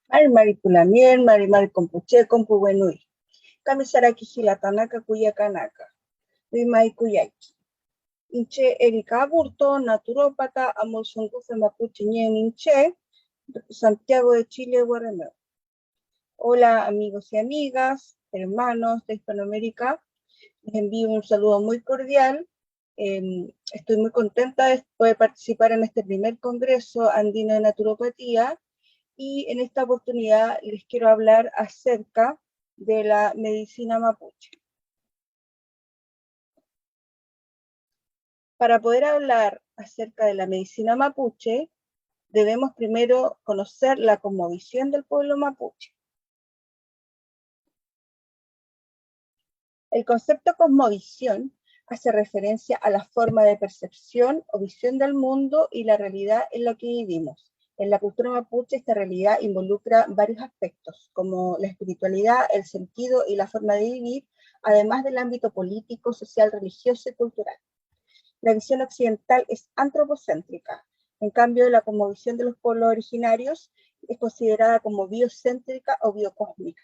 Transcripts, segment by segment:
Mari Mari Pulamien, Mari Mari Compuche, Compuwenui. Kamisaraki Hilatanaka Kuyakanaka. Rimai Kuyaki. Inche Erika Burto, naturópata, Amolsungufe Mapuche Ñen Inche, Santiago de Chile, Guatemala. Hola amigos y amigas, hermanos de Hispanoamérica. Les envío un saludo muy cordial. Estoy muy contenta de poder participar en este primer Congreso Andino de Naturopatía y en esta oportunidad les quiero hablar acerca de la medicina mapuche. Para poder hablar acerca de la medicina mapuche, debemos primero conocer la cosmovisión del pueblo mapuche. El concepto cosmovisión hace referencia a la forma de percepción o visión del mundo y la realidad en la que vivimos. En la cultura mapuche esta realidad involucra varios aspectos, como la espiritualidad, el sentido y la forma de vivir, además del ámbito político, social, religioso y cultural. La visión occidental es antropocéntrica, en cambio la cosmovisión de los pueblos originarios es considerada como biocéntrica o biocósmica,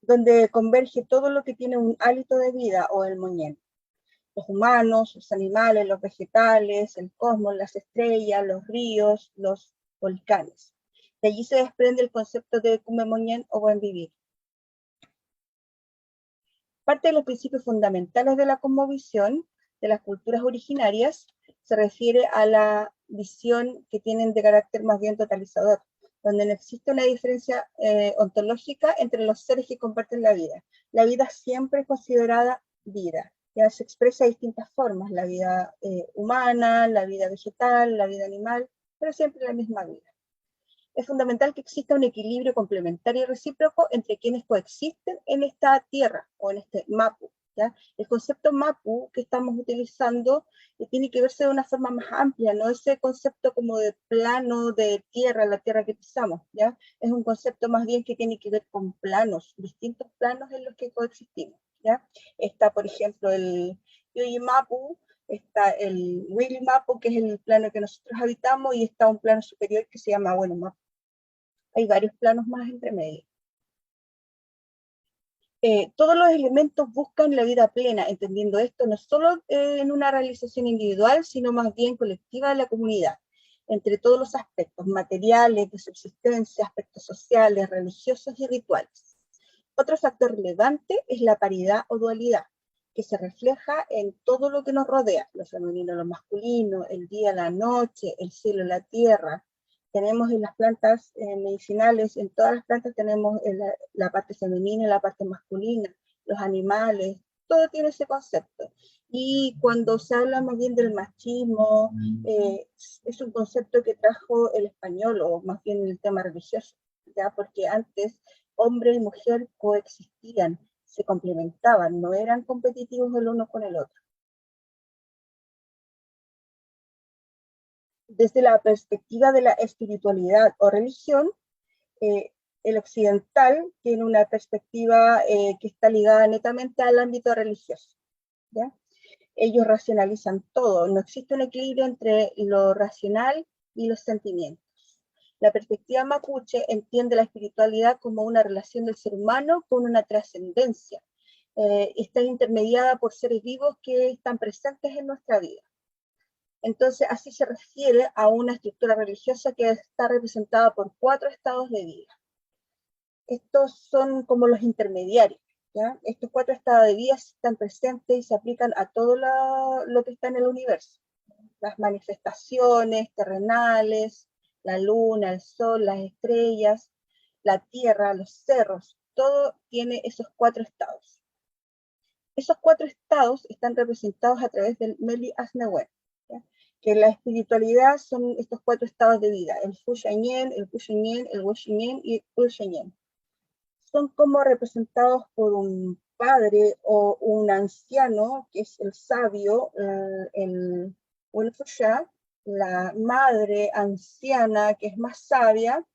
donde converge todo lo que tiene un hálito de vida o el moñén. Los humanos, los animales, los vegetales, el cosmos, las estrellas, los ríos, los volcanes. De allí se desprende el concepto de kumemoñén o buen vivir. Parte de los principios fundamentales de la cosmovisión de las culturas originarias se refiere a la visión que tienen de carácter más bien totalizador, donde no existe una diferencia ontológica entre los seres que comparten la vida. La vida siempre es considerada vida, ya se expresa de distintas formas, la vida humana, la vida vegetal, la vida animal, pero siempre la misma vida. Es fundamental que exista un equilibrio complementario y recíproco entre quienes coexisten en esta tierra o en este mapu. ¿Ya? El concepto mapu que estamos utilizando tiene que verse de una forma más amplia, no ese concepto como de plano de tierra, la tierra que pisamos, ¿ya? Es un concepto más bien que tiene que ver con planos, distintos planos en los que coexistimos, ¿ya? Está, por ejemplo, el Yuyi Mapu, está el Willy Mapu, que es el plano que nosotros habitamos, y está un plano superior que se llama Bueno Mapu. Hay varios planos más entre medio. Todos los elementos buscan la vida plena, entendiendo esto no solo en una realización individual, sino más bien colectiva de la comunidad, entre todos los aspectos materiales, de subsistencia, aspectos sociales, religiosos y rituales. Otro factor relevante es la paridad o dualidad, que se refleja en todo lo que nos rodea, lo femenino, lo masculino, el día, la noche, el cielo, la tierra. Tenemos en las plantas medicinales, en todas las plantas tenemos la parte femenina y la parte masculina, los animales, todo tiene ese concepto. Y cuando se habla más bien del machismo, es un concepto que trajo el español, o más bien el tema religioso, ¿ya? Porque antes hombre y mujer coexistían, se complementaban, no eran competitivos el uno con el otro. Desde la perspectiva de la espiritualidad o religión, eh, el occidental tiene una perspectiva que está ligada netamente al ámbito religioso, ¿ya? Ellos racionalizan todo, no existe un equilibrio entre lo racional y los sentimientos. La perspectiva mapuche entiende la espiritualidad como una relación del ser humano con una trascendencia. Está intermediada por seres vivos que están presentes en nuestra vida. Entonces, así se refiere a una estructura religiosa que está representada por 4 estados de vida. Estos son como los intermediarios, ¿ya? Estos 4 estados de vida están presentes y se aplican a todo lo que está en el universo. Las manifestaciones terrenales, la luna, el sol, las estrellas, la tierra, los cerros, todo tiene esos 4 estados. Esos 4 estados están representados a través del Meli Asnewen, que la espiritualidad son estos 4 estados de vida, el Fushanyen, el Pushanyen, el Weshanyen y el Ulshanyen. Son como representados por un padre o un anciano, que es el sabio, el Ulfusha, la madre anciana, que es más sabia,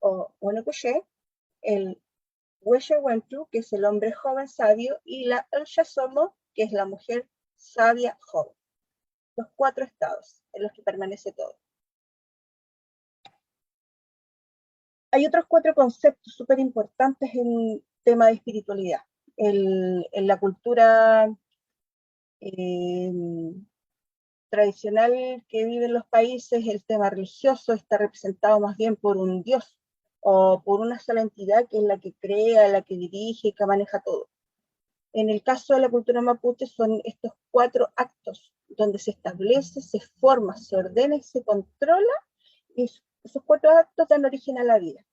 o Wenukushe, el Weshewentu, que es el hombre joven sabio, y la Elshasomo, que es la mujer sabia joven. Los 4 estados en los que permanece todo. Hay otros 4 conceptos súper importantes en tema de espiritualidad. En la cultura tradicional que viven los países, el tema religioso está representado más bien por un dios o por una sola entidad que es la que crea, la que dirige, que maneja todo. En el caso de la cultura mapuche son estos 4 actos donde se establece, se forma, se ordena y se controla, y esos 4 actos dan origen a la vida.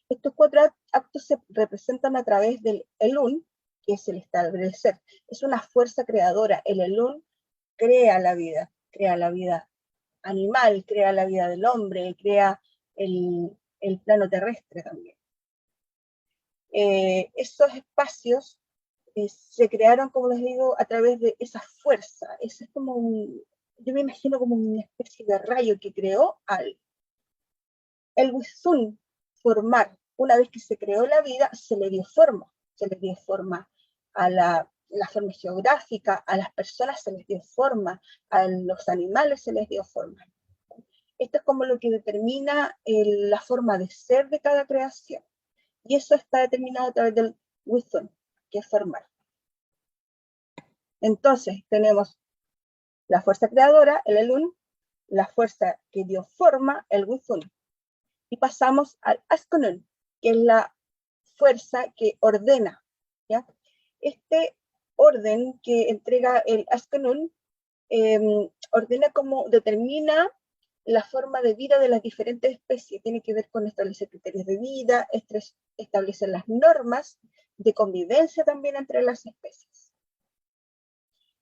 Estos 4 actos se representan a través del Elun, que es el establecer. Es una fuerza creadora. El Elun crea la vida animal, crea la vida del hombre, crea el plano terrestre también. Esos espacios se crearon, como les digo, a través de esa fuerza. Es como yo me imagino como una especie de rayo que creó algo. El Wizun, formar, una vez que se creó la vida, se le dio forma a la forma geográfica, a las personas se les dio forma, a los animales se les dio forma. Esto es como lo que determina la forma de ser de cada creación. Y eso está determinado a través del Wizun, que es formar. Entonces, tenemos la fuerza creadora, el Elun, la fuerza que dio forma, el Wizun. Y pasamos al Askonun, que es la fuerza que ordena, ¿ya? Este orden que entrega el Askonun ordena como determina la forma de vida de las diferentes especies. Tiene que ver con establecer criterios de vida, establecer las normas de convivencia también entre las especies.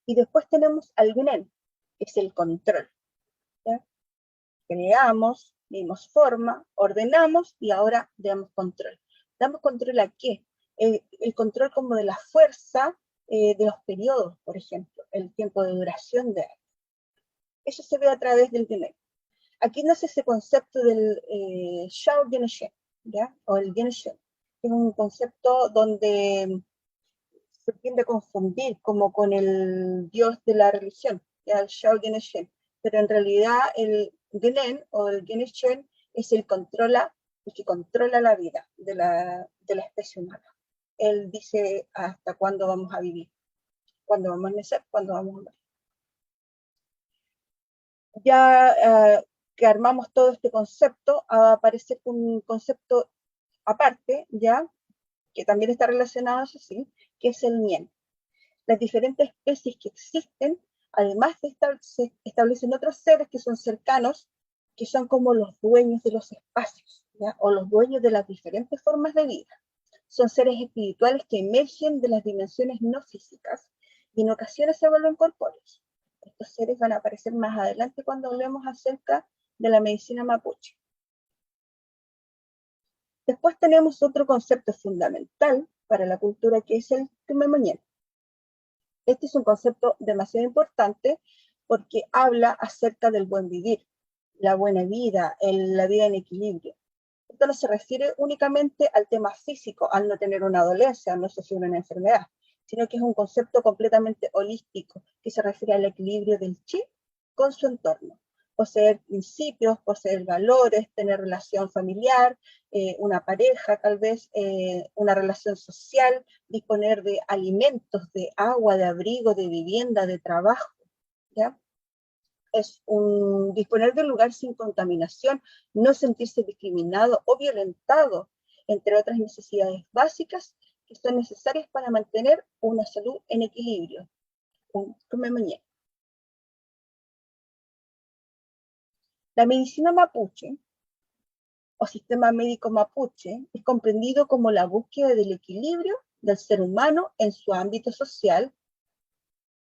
Y después tenemos al Gnen, que es el control, ¿ya? Creamos, dimos forma, ordenamos y ahora damos control. ¿Damos control a qué? El control como de la fuerza de los periodos, por ejemplo, el tiempo de duración de algo. Eso se ve a través del Gnen. Aquí nace ese concepto del Shao Geneshen, ¿ya? O el Geneshen, que es un concepto donde se tiende a confundir como con el dios de la religión, ¿ya? El Shao Geneshen, pero en realidad el Genen o el Geneshen es el que controla la vida de la especie humana. Él dice hasta cuándo vamos a vivir, cuándo vamos a nacer, cuándo vamos a morir. Ya que armamos todo este concepto, aparece un concepto aparte, ya, que también está relacionado, eso sí, que es el Nien. Las diferentes especies que existen, además de se establecen otros seres que son cercanos, que son como los dueños de los espacios, ¿ya? O los dueños de las diferentes formas de vida. Son seres espirituales que emergen de las dimensiones no físicas y en ocasiones se vuelven corpóreos. Estos seres van a aparecer más adelante cuando hablemos acerca de la medicina mapuche. Después tenemos otro concepto fundamental para la cultura que es el Tumemoniel. Este es un concepto demasiado importante porque habla acerca del buen vivir, la buena vida, la vida en equilibrio. Esto no se refiere únicamente al tema físico, al no tener una dolencia, al no sufrir una enfermedad, sino que es un concepto completamente holístico, que se refiere al equilibrio del chi con su entorno. Poseer principios, poseer valores, tener relación familiar, una pareja tal vez, una relación social, disponer de alimentos, de agua, de abrigo, de vivienda, de trabajo, ¿ya? Es disponer de un lugar sin contaminación, no sentirse discriminado o violentado, entre otras necesidades básicas que son necesarias para mantener una salud en equilibrio. La medicina mapuche o sistema médico mapuche es comprendido como la búsqueda del equilibrio del ser humano en su ámbito social,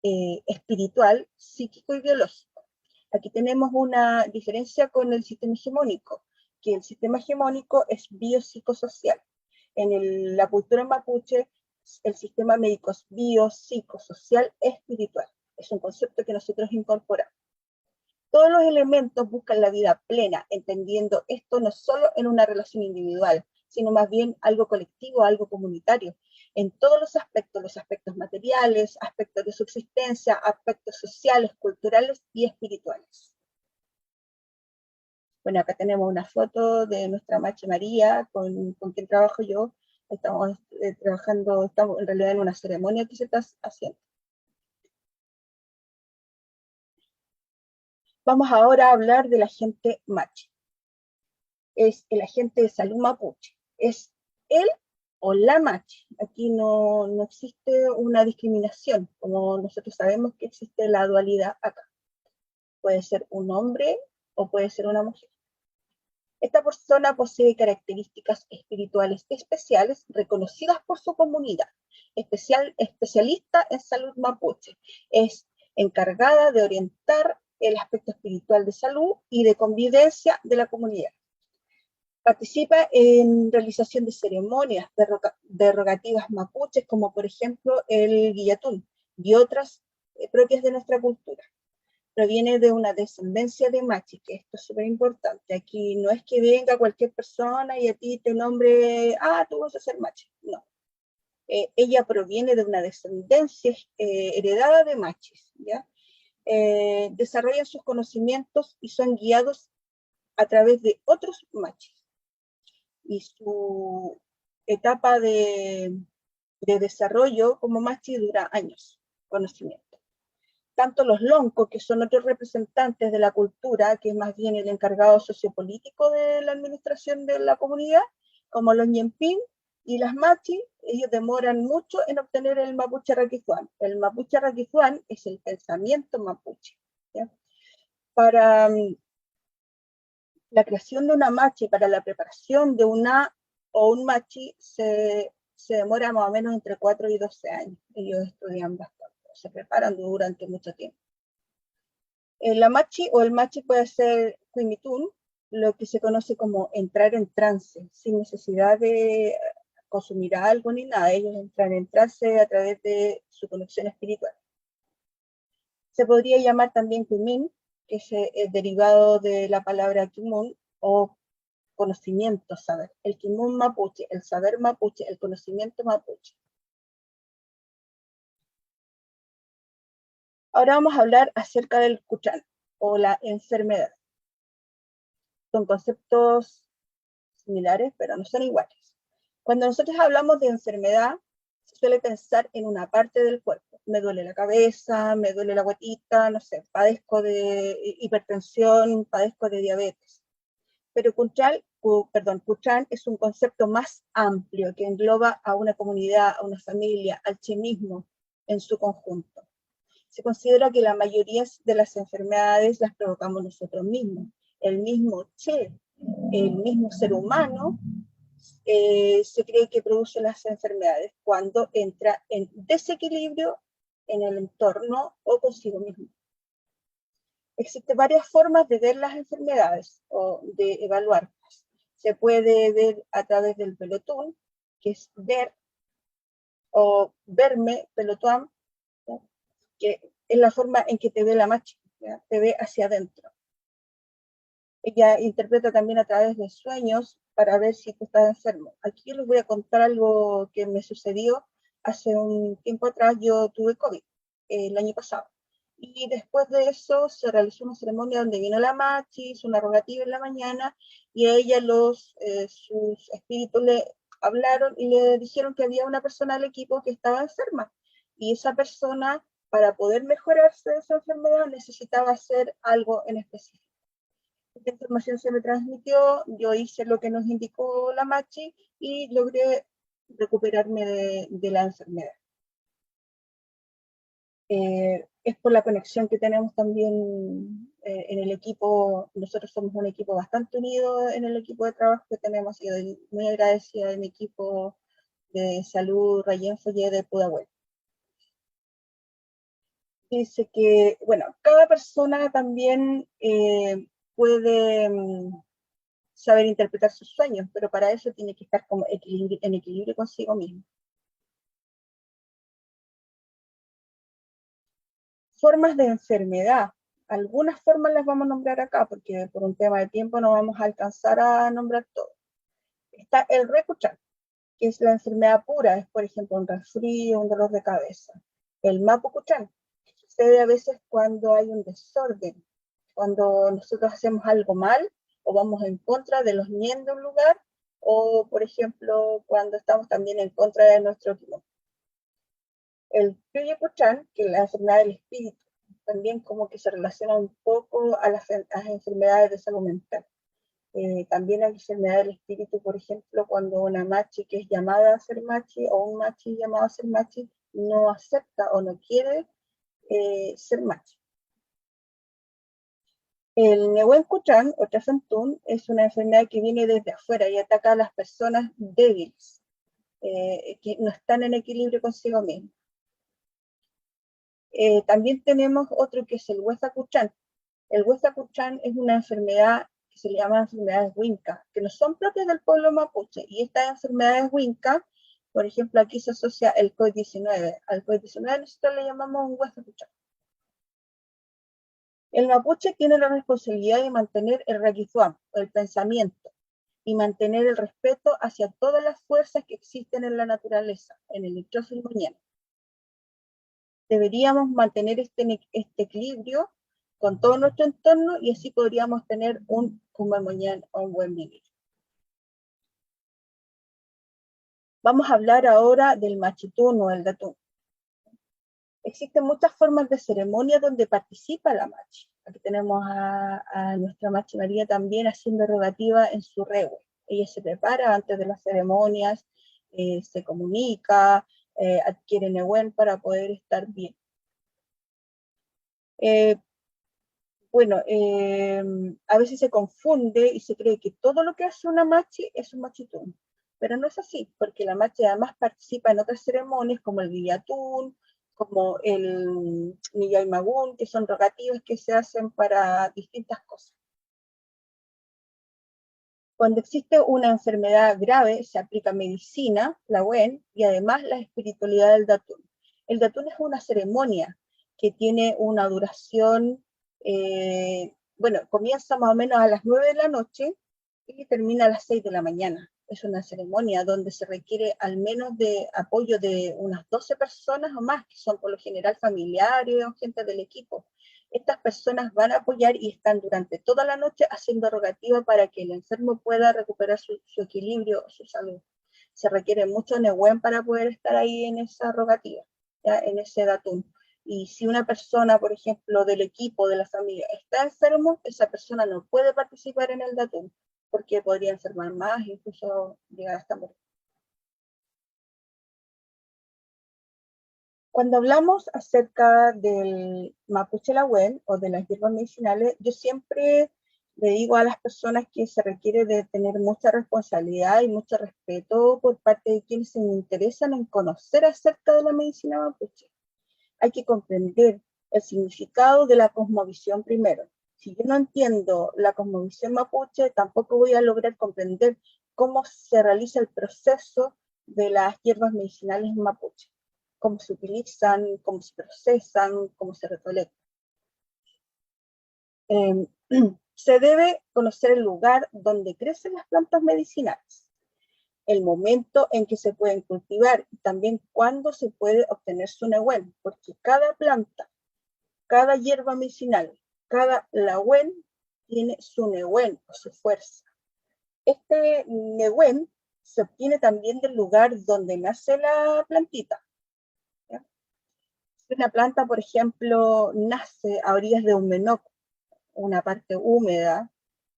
espiritual, psíquico y biológico. Aquí tenemos una diferencia con el sistema hegemónico, que el sistema hegemónico es biopsicosocial. En la cultura mapuche, el sistema médico es biopsicosocial espiritual. Es un concepto que nosotros incorporamos. Todos los elementos buscan la vida plena, entendiendo esto no solo en una relación individual, sino más bien algo colectivo, algo comunitario, en todos los aspectos materiales, aspectos de subsistencia, aspectos sociales, culturales y espirituales. Bueno, acá tenemos una foto de nuestra Machi María, con quien trabajo yo. Estamos trabajando, estamos en realidad en una ceremonia que se está haciendo. Vamos ahora a hablar del agente Machi. Es el agente de salud mapuche. Es él o la Machi. Aquí no existe una discriminación, como nosotros sabemos que existe la dualidad acá. Puede ser un hombre o puede ser una mujer. Esta persona posee características espirituales especiales reconocidas por su comunidad. Especialista en salud mapuche. Es encargada de orientar el aspecto espiritual de salud y de convivencia de la comunidad. Participa en realización de ceremonias derogativas mapuches, como por ejemplo el guillatún y otras propias de nuestra cultura. Proviene de una descendencia de Machi, que esto es súper importante. Aquí no es que venga cualquier persona y a ti te nombre, tú vas a ser Machi. No. Ella proviene de una descendencia heredada de Machis, ¿ya? Desarrollan sus conocimientos y son guiados a través de otros Machis. Y su etapa de desarrollo como Machi dura años, conocimiento. Tanto los Lonco, que son otros representantes de la cultura, que es más bien el encargado sociopolítico de la administración de la comunidad, como los Ñempín y las Machi, ellos demoran mucho en obtener el Mapuche Raquizuán. El Mapuche Raquizuán es el pensamiento mapuche, ¿ya? Para la creación de una Machi, para la preparación de una o un Machi, se demora más o menos entre 4 y 12 años. Ellos estudian bastante, se preparan durante mucho tiempo. La Machi o el Machi puede ser Cuimitún, lo que se conoce como entrar en trance, sin necesidad de consumir algo ni nada. Ellos entran en trance a través de su conexión espiritual. Se podría llamar también Kumin, que es derivado de la palabra Kimun, o conocimiento, saber. El Kimun mapuche, el saber mapuche, el conocimiento mapuche. Ahora vamos a hablar acerca del Kuchan, o la enfermedad. Son conceptos similares, pero no son iguales. Cuando nosotros hablamos de enfermedad, se suele pensar en una parte del cuerpo. Me duele la cabeza, me duele la guatita, no sé, padezco de hipertensión, padezco de diabetes. Pero Kuchan es un concepto más amplio que engloba a una comunidad, a una familia, al chi mismo en su conjunto. Se considera que la mayoría de las enfermedades las provocamos nosotros mismos. El mismo che, el mismo ser humano, se cree que produce las enfermedades cuando entra en desequilibrio en el entorno o consigo mismo. Existen varias formas de ver las enfermedades o de evaluarlas. Se puede ver a través del pelotón, que es ver, o verme, pelotón, ¿no? Que es la forma en que te ve la Machi, ¿ya? Te ve hacia adentro. Ella interpreta también a través de sueños para ver si tú estás enfermo. Aquí les voy a contar algo que me sucedió hace un tiempo atrás. Yo tuve COVID el año pasado. Y después de eso se realizó una ceremonia donde vino la Machi, hizo una rogativa en la mañana, y a ella sus espíritus le hablaron y le dijeron que había una persona del equipo que estaba enferma. Y esa persona, para poder mejorarse de esa enfermedad, necesitaba hacer algo en específico. Esta información se me transmitió, yo hice lo que nos indicó la Machi y logré recuperarme de la enfermedad. Es por la conexión que tenemos también en el equipo. Nosotros somos un equipo bastante unido en el equipo de trabajo que tenemos, y doy muy agradecida de mi equipo de salud Rayen Follé de Pudahuel. Dice que, bueno, cada persona también puede saber interpretar sus sueños, pero para eso tiene que estar como en equilibrio consigo mismo. Formas de enfermedad. Algunas formas las vamos a nombrar acá, porque por un tema de tiempo no vamos a alcanzar a nombrar todo. Está el Recuchan, que es la enfermedad pura, es por ejemplo un resfrío, un dolor de cabeza. El Mapucuchan, que sucede a veces cuando hay un desorden, cuando nosotros hacemos algo mal o vamos en contra de los ñen de un lugar, o por ejemplo, cuando estamos también en contra de nuestro clima. El Puyi-Puchan, que es la enfermedad del espíritu, también como que se relaciona un poco a las enfermedades de salud mental. También hay enfermedad del espíritu, por ejemplo, cuando una machi que es llamada a ser machi o un machi llamado a ser machi no acepta o no quiere ser machi. El Newen Kuchan o Chasantún es una enfermedad que viene desde afuera y ataca a las personas débiles, que no están en equilibrio consigo mismas. También tenemos otro que es el Huesa Kuchan. El Huesa Kuchan es una enfermedad que se le llama enfermedades Winca, que no son propias del pueblo mapuche. Y estas enfermedades Winca, por ejemplo, aquí se asocia el COVID-19. Al COVID-19 nosotros le llamamos un Huesa Kuchan. El mapuche tiene la responsabilidad de mantener el raquizuam, el pensamiento, y mantener el respeto hacia todas las fuerzas que existen en la naturaleza, en el y el mañana. Deberíamos mantener este equilibrio con todo nuestro entorno y así podríamos tener un mañana o un buen vivir. Vamos a hablar ahora del machitún o el datún. Existen muchas formas de ceremonia donde participa la machi. Aquí tenemos a nuestra machi María también haciendo rogativa en su rewe. Ella se prepara antes de las ceremonias, se comunica, adquiere newen para poder estar bien. Bueno, a veces se confunde y se cree que todo lo que hace una machi es un machitún, pero no es así, porque la machi además participa en otras ceremonias como el guillatún, como el Niyaimagún, que son rogativas que se hacen para distintas cosas. Cuando existe una enfermedad grave, se aplica medicina, la WEN, y además la espiritualidad del datún. El datún es una ceremonia que tiene una duración, bueno, comienza más o menos a las 9 de la noche y termina a las 6 de la mañana. Es una ceremonia donde se requiere al menos de apoyo de unas 12 personas o más, que son por lo general familiares o gente del equipo. Estas personas van a apoyar y están durante toda la noche haciendo rogativa para que el enfermo pueda recuperar su equilibrio, su salud. Se requiere mucho nehuén para poder estar ahí en esa rogativa, ¿ya? En ese datún. Y si una persona, por ejemplo, del equipo, de la familia, está enfermo, esa persona no puede participar en el datún, porque podría enfermar más, incluso llegar hasta morir. Cuando hablamos acerca del mapuche lahuén o de las hierbas medicinales, yo siempre le digo a las personas que se requiere de tener mucha responsabilidad y mucho respeto por parte de quienes se interesan en conocer acerca de la medicina mapuche. Hay que comprender el significado de la cosmovisión primero. Si yo no entiendo la cosmovisión mapuche, tampoco voy a lograr comprender cómo se realiza el proceso de las hierbas medicinales mapuche, cómo se utilizan, cómo se procesan, cómo se recolectan. Se debe conocer el lugar donde crecen las plantas medicinales, el momento en que se pueden cultivar y también cuándo se puede obtener su nehuén, porque cada planta, cada hierba medicinal, cada lahuén tiene su nehuén o su fuerza. Este nehuén se obtiene también del lugar donde nace la plantita. ¿Ya? Si una planta, por ejemplo, nace a orillas de un menoc, una parte húmeda,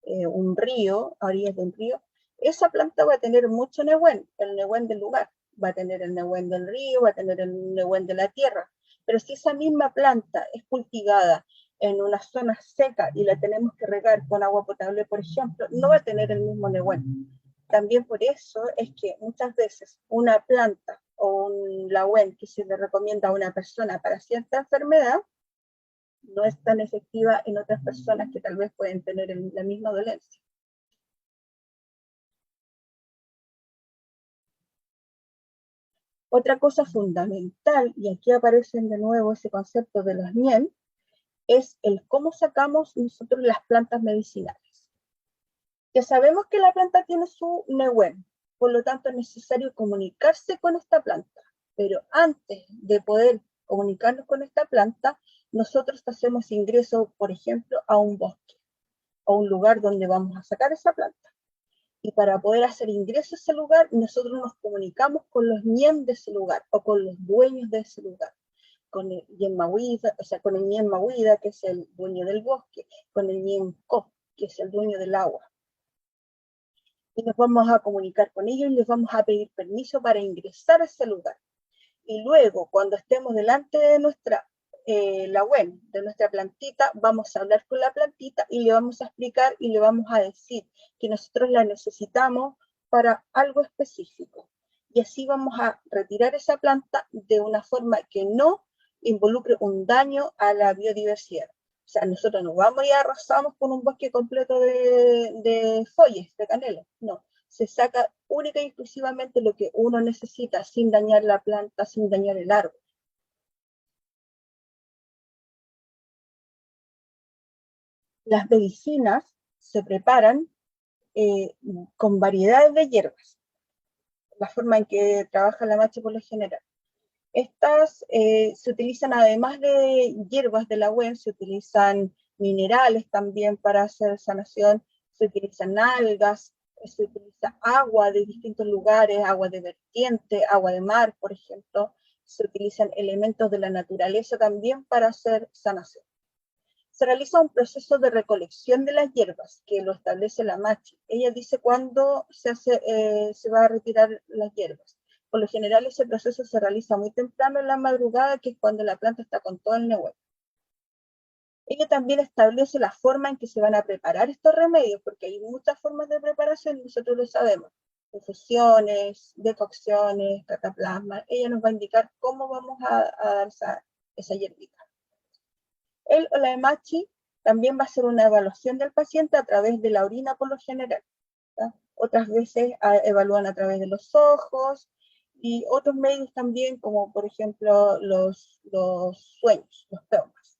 un río, a orillas de un río, esa planta va a tener mucho nehuén, el nehuén del lugar, va a tener el nehuén del río, va a tener el nehuén de la tierra, pero si esa misma planta es cultivada en una zona seca y la tenemos que regar con agua potable, por ejemplo, no va a tener el mismo nehuén. También por eso es que muchas veces una planta o un lahuén que se le recomienda a una persona para cierta enfermedad, no es tan efectiva en otras personas que tal vez pueden tener la misma dolencia. Otra cosa fundamental, y aquí aparecen de nuevo ese concepto de los NIEM, es el cómo sacamos nosotros las plantas medicinales. Ya sabemos que la planta tiene su nehuén, por lo tanto es necesario comunicarse con esta planta, pero antes de poder comunicarnos con esta planta, nosotros hacemos ingreso, por ejemplo, a un bosque. o un lugar donde vamos a sacar esa planta. Y para poder hacer ingreso a ese lugar, nosotros nos comunicamos con los ñem de ese lugar, o con los dueños de ese lugar. Con el ñem Mahuida, o sea, con el ñem Mahuida, que es el dueño del bosque, con el ñem Co, que es el dueño del agua. Y nos vamos a comunicar con ellos y les vamos a pedir permiso para ingresar a ese lugar. Y luego, cuando estemos delante de nuestra la web, de nuestra plantita, vamos a hablar con la plantita y le vamos a explicar y le vamos a decir que nosotros la necesitamos para algo específico. Y así vamos a retirar esa planta de una forma que no involucre un daño a la biodiversidad. O sea, nosotros no vamos y arrasamos con un bosque completo de folles, de canela, no. Se saca única y exclusivamente lo que uno necesita sin dañar la planta, sin dañar el árbol. Las medicinas se preparan con variedades de hierbas, la forma en que trabaja la machi por lo general. Estas se utilizan, además de hierbas de la web, se utilizan minerales también para hacer sanación, se utilizan algas, se utiliza agua de distintos lugares, agua de vertiente, agua de mar, por ejemplo, se utilizan elementos de la naturaleza también para hacer sanación. Se realiza un proceso de recolección de las hierbas, que lo establece la machi. Ella dice cuándo se va a retirar las hierbas. Por lo general ese proceso se realiza muy temprano en la madrugada, que es cuando la planta está con todo el nehuel. Ella también establece la forma en que se van a preparar estos remedios, porque hay muchas formas de preparación, nosotros lo sabemos. Infusiones, decocciones, cataplasma. Ella nos va a indicar cómo vamos a dar esa hierbita. El o la machi también va a hacer una evaluación del paciente a través de la orina por lo general. ¿tá? Otras veces evalúan a través de los ojos y otros medios también, como por ejemplo los sueños, los traumas.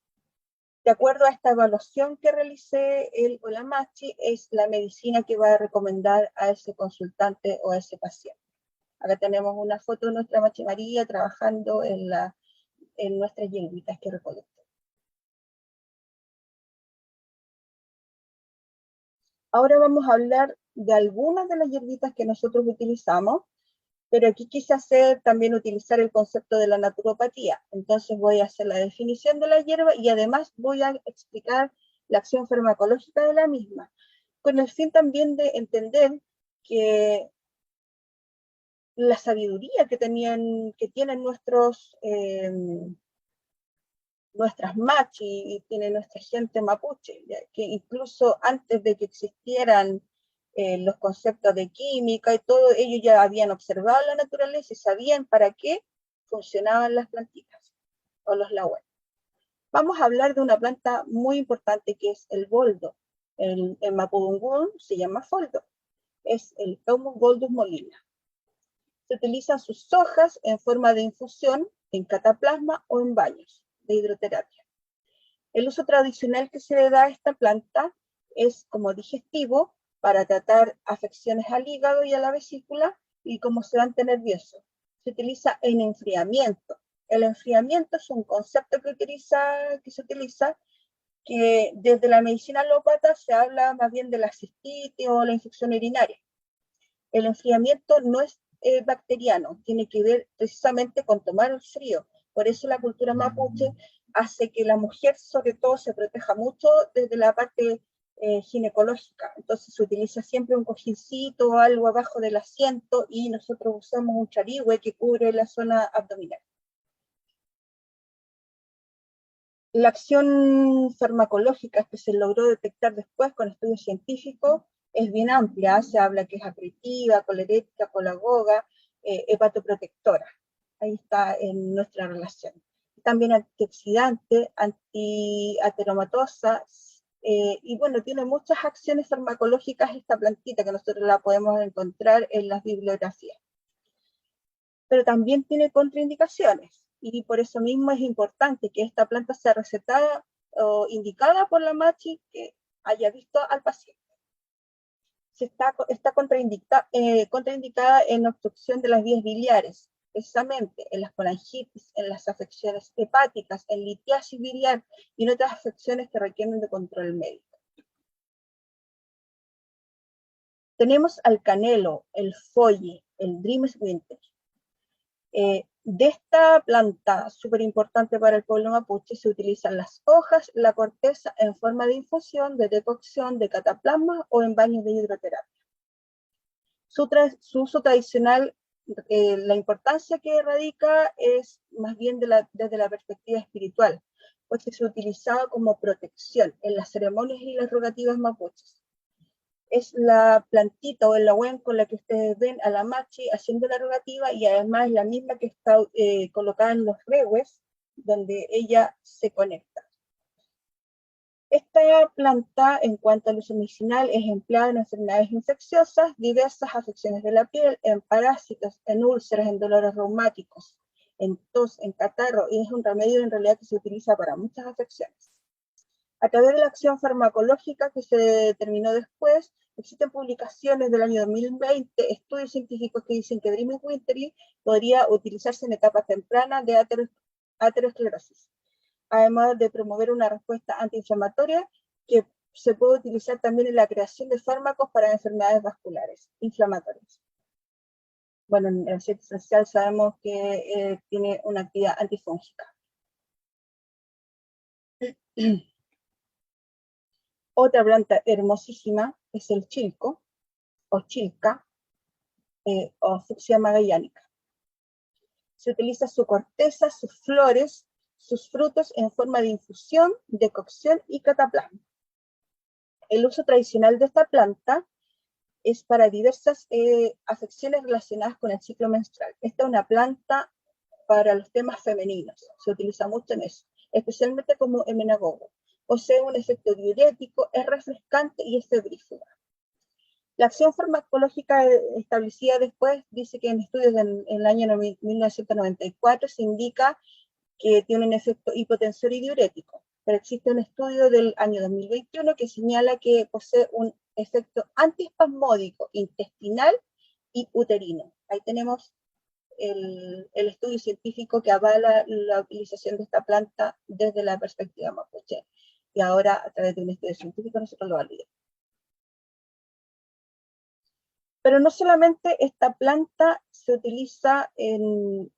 De acuerdo a esta evaluación que realicé el o la machi, es la medicina que va a recomendar a ese consultante o a ese paciente. Acá tenemos una foto de nuestra machi María trabajando en nuestras hierbitas que recolectó. Ahora vamos a hablar de algunas de las hierbitas que nosotros utilizamos, pero aquí quise también utilizar el concepto de la naturopatía. Entonces voy a hacer la definición de la hierba y además voy a explicar la acción farmacológica de la misma, con el fin también de entender que la sabiduría que tienen nuestras machi y tiene nuestra gente mapuche, ¿ya? Que incluso antes de que existieran los conceptos de química y todo, ellos ya habían observado la naturaleza y sabían para qué funcionaban las plantitas o los lahues. Vamos a hablar de una planta muy importante que es el boldo. En mapudungún se llama foldo. Es el Eumus boldus molina. Se utilizan sus hojas en forma de infusión, en cataplasma o en baños de hidroterapia. El uso tradicional que se le da a esta planta es como digestivo para tratar afecciones al hígado y a la vesícula y como sedante nervioso. Se utiliza en enfriamiento. El enfriamiento es un concepto que se utiliza que desde la medicina alópata se habla más bien de la cistitis o la infección urinaria. El enfriamiento no es bacteriano, tiene que ver precisamente con tomar el frío. Por eso la cultura mapuche hace que la mujer sobre todo se proteja mucho desde la parte ginecológica. Entonces se utiliza siempre un cojincito o algo abajo del asiento y nosotros usamos un charigüe que cubre la zona abdominal. La acción farmacológica que se logró detectar después con estudios científicos es bien amplia. Se habla que es acretiva, colerética, colagoga, hepatoprotectora. Ahí está en nuestra relación. También antioxidante, antiateromatosa, y bueno, tiene muchas acciones farmacológicas esta plantita que nosotros la podemos encontrar en las bibliografías. Pero también tiene contraindicaciones y por eso mismo es importante que esta planta sea recetada o indicada por la machi que haya visto al paciente. Está contraindicada en obstrucción de las vías biliares, precisamente en las colangitis, en las afecciones hepáticas, en litiasis biliar y en otras afecciones que requieren de control médico. Tenemos al canelo, el folle, el Dreams Winter. De esta planta, súper importante para el pueblo mapuche, se utilizan las hojas, la corteza en forma de infusión, de decocción, de cataplasma o en baños de hidroterapia. Su uso tradicional, la importancia que radica es más bien desde la perspectiva espiritual, pues se utilizaba como protección en las ceremonias y las rogativas mapuches. Es la plantita o el lahuen con la que ustedes ven a la machi haciendo la rogativa, y además la misma que está colocada en los rehues, donde ella se conecta. Esta planta, en cuanto al uso medicinal, es empleada en enfermedades infecciosas, diversas afecciones de la piel, en parásitos, en úlceras, en dolores reumáticos, en tos, en catarro, y es un remedio en realidad que se utiliza para muchas afecciones. A través de la acción farmacológica que se determinó después, existen publicaciones del año 2020, estudios científicos que dicen que Dreams Wintery podría utilizarse en etapas tempranas de aterosclerosis, además de promover una respuesta antiinflamatoria que se puede utilizar también en la creación de fármacos para enfermedades vasculares inflamatorias. Bueno, en el aceite esencial sabemos que tiene una actividad antifúngica. Otra planta hermosísima es el chilco, o chilca, o fucsia magallánica. Se utiliza su corteza, sus flores, sus frutos en forma de infusión, decocción y cataplasma. El uso tradicional de esta planta es para diversas afecciones relacionadas con el ciclo menstrual. Esta es una planta para los temas femeninos, se utiliza mucho en eso, especialmente como emenagogo. Posee un efecto diurético, es refrescante y es febrífuga. La acción farmacológica establecida después dice que en estudios en el año 1994 se indica que tiene un efecto hipotensor y diurético, pero existe un estudio del año 2021 que señala que posee un efecto antiespasmódico, intestinal y uterino. Ahí tenemos el estudio científico que avala la utilización de esta planta desde la perspectiva mapuche. Y ahora, a través de un estudio científico, nosotros lo validamos. Pero no solamente esta planta se utiliza en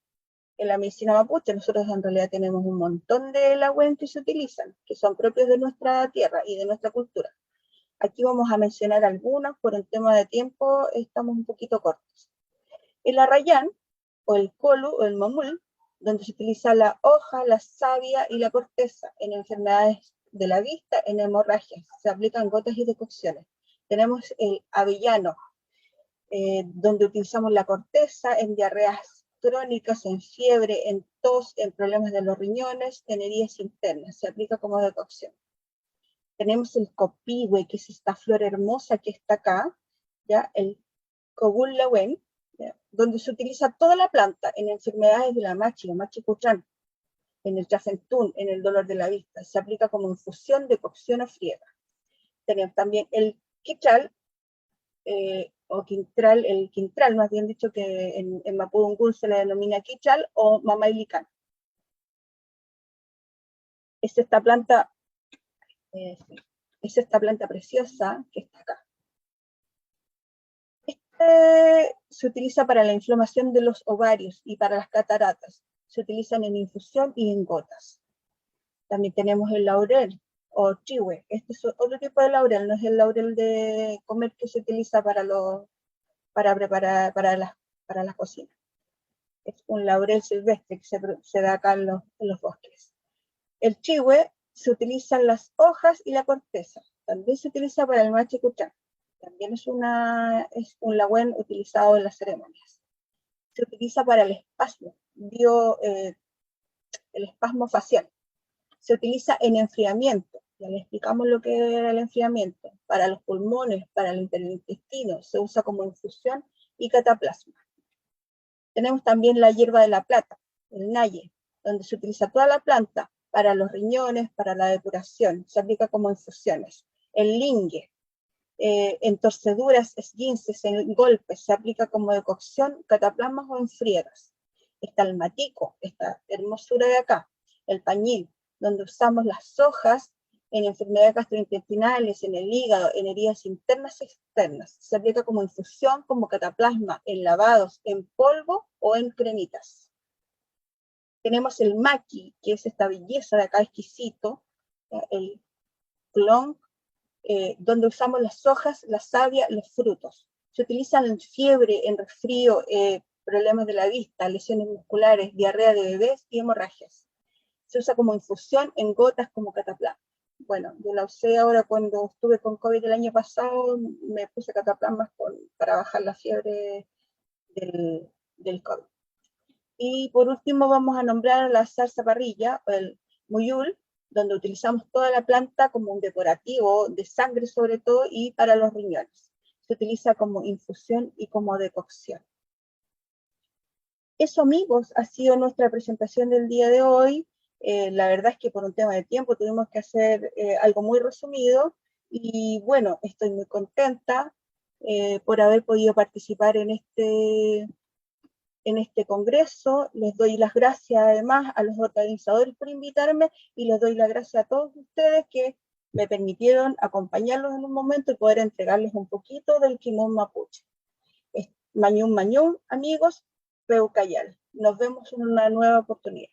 la medicina mapuche, nosotros en realidad tenemos un montón de lahuen que se utilizan, que son propios de nuestra tierra y de nuestra cultura. Aquí vamos a mencionar algunas, por el tema de tiempo estamos un poquito cortos. El arrayán, o el colu, o el mamul, donde se utiliza la hoja, la savia y la corteza en enfermedades de la vista, en hemorragias, se aplican gotas y decocciones. Tenemos el avellano, donde utilizamos la corteza en diarreas crónicas, en fiebre, en tos, en problemas de los riñones, en heridas internas, se aplica como decocción. Tenemos el copihue, que es esta flor hermosa que está acá, ¿ya? El cogul lahuen, donde se utiliza toda la planta en enfermedades de la machi, o machi cutrán, en el chafentún, en el dolor de la vista, se aplica como infusión, decocción o friega. Tenemos también el quichal, o quintral, el quintral, más bien dicho, que en Mapudungun se le denomina quichal o mamaylicán. Es esta planta preciosa que está acá. Se utiliza para la inflamación de los ovarios y para las cataratas. Se utilizan en infusión y en gotas. También tenemos el laurel o chihue. Este es otro tipo de laurel, no es el laurel de comer que se utiliza para preparar para la cocina. Es un laurel silvestre que se da acá en los bosques. El chihue se utilizan las hojas y la corteza. También se utiliza para el machi cuchán. También es un lahuen utilizado en las ceremonias. Se utiliza para el espasmo, el espasmo facial. Se utiliza en enfriamiento. Ya le explicamos lo que era el enfriamiento. Para los pulmones, para el intestino, se usa como infusión y cataplasma. Tenemos también la hierba de la plata, el naye, donde se utiliza toda la planta para los riñones, para la depuración, se aplica como infusiones. El lingue, en torceduras, esguinces, en golpes, se aplica como decocción, cataplasmas o en friegas. Está el matico, esta hermosura de acá, el pañil, donde usamos las hojas en enfermedades gastrointestinales, en el hígado, en heridas internas y externas. Se aplica como infusión, como cataplasma, en lavados, en polvo o en cremitas. Tenemos el maqui, que es esta belleza de acá exquisito, el clon, donde usamos las hojas, la savia, los frutos. Se utilizan en fiebre, en resfrío, problemas de la vista, lesiones musculares, diarrea de bebés y hemorragias. Se usa como infusión en gotas como cataplasma. Bueno, yo la usé ahora cuando estuve con COVID el año pasado, me puse cataplasma para bajar la fiebre del COVID. Y por último vamos a nombrar la zarzaparrilla, o el muyul, donde utilizamos toda la planta como un decorativo, de sangre sobre todo, y para los riñones. Se utiliza como infusión y como decocción. Eso, amigos, ha sido nuestra presentación del día de hoy. La verdad es que por un tema de tiempo tuvimos que hacer algo muy resumido, y bueno, estoy muy contenta por haber podido participar en este congreso. Les doy las gracias además a los organizadores por invitarme, y les doy las gracias a todos ustedes que me permitieron acompañarlos en un momento y poder entregarles un poquito del Quimón Mapuche. Mañún, mañún, amigos, Peucayal. Nos vemos en una nueva oportunidad.